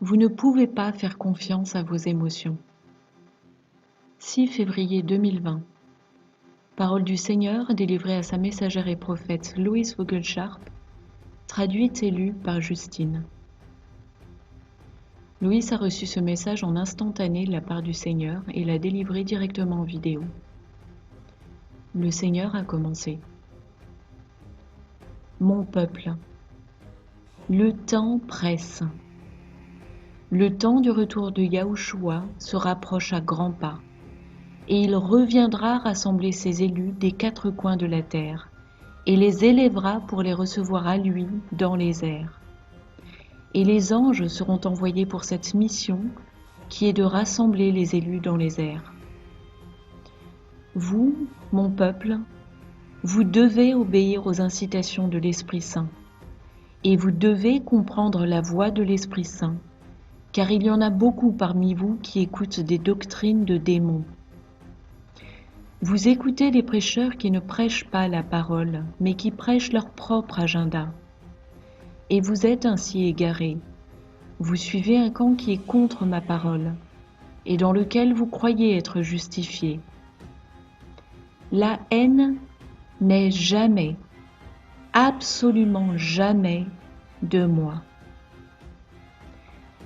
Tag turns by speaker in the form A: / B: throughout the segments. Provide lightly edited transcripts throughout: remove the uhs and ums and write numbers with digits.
A: Vous ne pouvez pas faire confiance à vos émotions. 6 février 2020. Parole du Seigneur délivrée à sa messagère et prophète Louise Vogelsharp, traduite et lue par Justine. Louise a reçu ce message en instantané de la part du Seigneur et l'a délivré directement en vidéo. Le Seigneur a commencé. Mon peuple, le temps presse. Le temps du retour de Yahushua se rapproche à grands pas, et il reviendra rassembler ses élus des 4 coins de la terre, et les élèvera pour les recevoir à lui dans les airs. Et les anges seront envoyés pour cette mission qui est de rassembler les élus dans les airs. Vous, mon peuple, vous devez obéir aux incitations de l'Esprit Saint, et vous devez comprendre la voix de l'Esprit Saint, car il y en a beaucoup parmi vous qui écoutent des doctrines de démons. Vous écoutez des prêcheurs qui ne prêchent pas la parole, mais qui prêchent leur propre agenda. Et vous êtes ainsi égarés. Vous suivez un camp qui est contre ma parole, et dans lequel vous croyez être justifiés. La haine n'est jamais, absolument jamais de moi.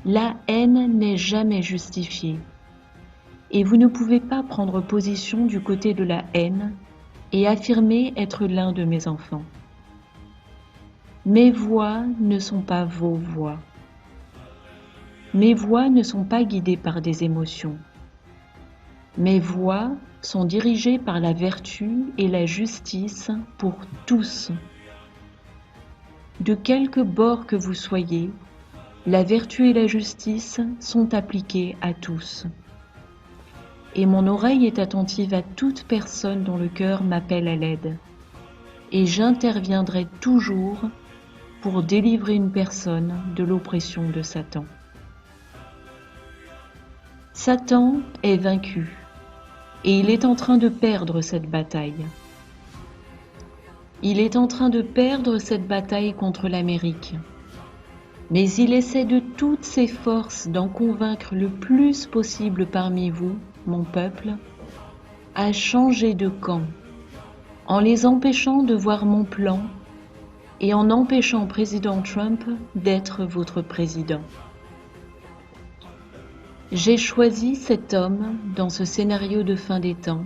A: La haine n'est jamais justifiée, et vous ne pouvez pas prendre position du côté de la haine et affirmer être l'un de mes enfants. Mes voix ne sont pas vos voix. Mes voix ne sont pas guidées par des émotions. Mes voix sont dirigées par la vertu et la justice pour tous. De quelque bord que vous soyez, la vertu et la justice sont appliquées à tous. Et mon oreille est attentive à toute personne dont le cœur m'appelle à l'aide. Et j'interviendrai toujours pour délivrer une personne de l'oppression de Satan. Satan est vaincu, et il est en train de perdre cette bataille. Il est en train de perdre cette bataille contre l'Amérique. Mais il essaie de toutes ses forces d'en convaincre le plus possible parmi vous, mon peuple, à changer de camp, en les empêchant de voir mon plan et en empêchant président Trump d'être votre président. J'ai choisi cet homme dans ce scénario de fin des temps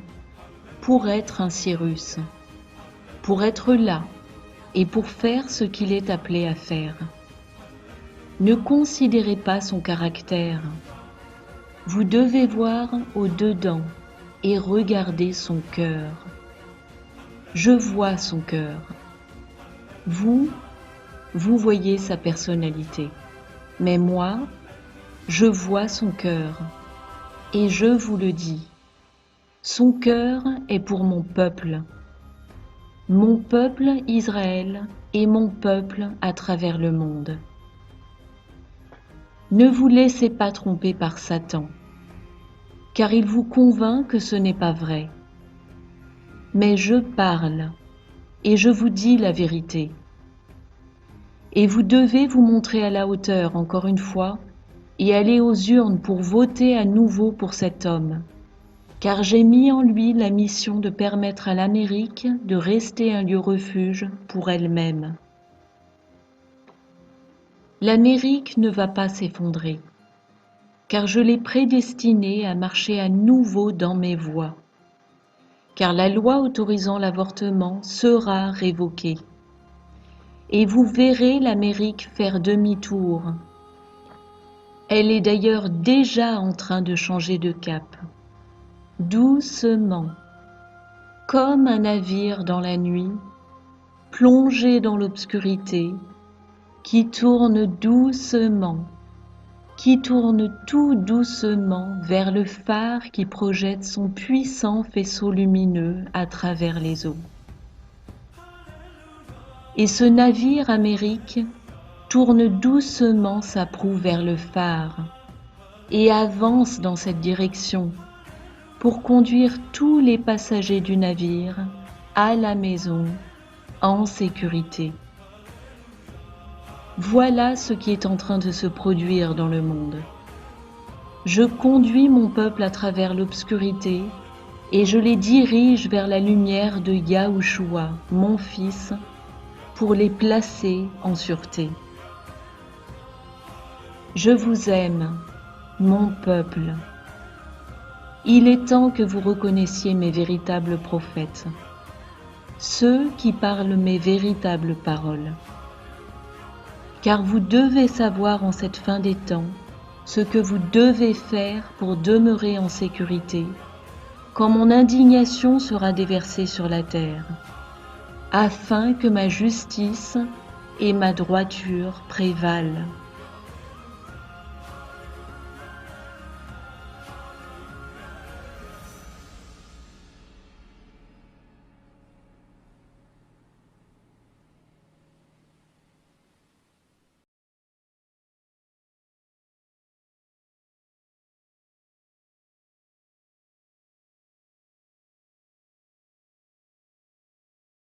A: pour être un Cyrus, pour être là et pour faire ce qu'il est appelé à faire. Ne considérez pas son caractère. Vous devez voir au-dedans et regarder son cœur. Je vois son cœur. Vous voyez sa personnalité. Mais moi, je vois son cœur. Et je vous le dis, son cœur est pour mon peuple Israël et mon peuple à travers le monde. Ne vous laissez pas tromper par Satan, car il vous convainc que ce n'est pas vrai. Mais je parle, et je vous dis la vérité. Et vous devez vous montrer à la hauteur, encore une fois, et aller aux urnes pour voter à nouveau pour cet homme, car j'ai mis en lui la mission de permettre à l'Amérique de rester un lieu refuge pour elle-même. L'Amérique ne va pas s'effondrer, car je l'ai prédestinée à marcher à nouveau dans mes voies, car la loi autorisant l'avortement sera révoquée. Et vous verrez l'Amérique faire demi-tour. Elle est d'ailleurs déjà en train de changer de cap, doucement, comme un navire dans la nuit, plongé dans l'obscurité, qui tourne doucement, qui tourne tout doucement vers le phare qui projette son puissant faisceau lumineux à travers les eaux. Et ce navire Amérique tourne doucement sa proue vers le phare et avance dans cette direction pour conduire tous les passagers du navire à la maison en sécurité. Voilà ce qui est en train de se produire dans le monde. Je conduis mon peuple à travers l'obscurité et je les dirige vers la lumière de Yahushua, mon Fils, pour les placer en sûreté. Je vous aime, mon peuple. Il est temps que vous reconnaissiez mes véritables prophètes, ceux qui parlent mes véritables paroles. Car vous devez savoir en cette fin des temps ce que vous devez faire pour demeurer en sécurité, quand mon indignation sera déversée sur la terre, afin que ma justice et ma droiture prévalent.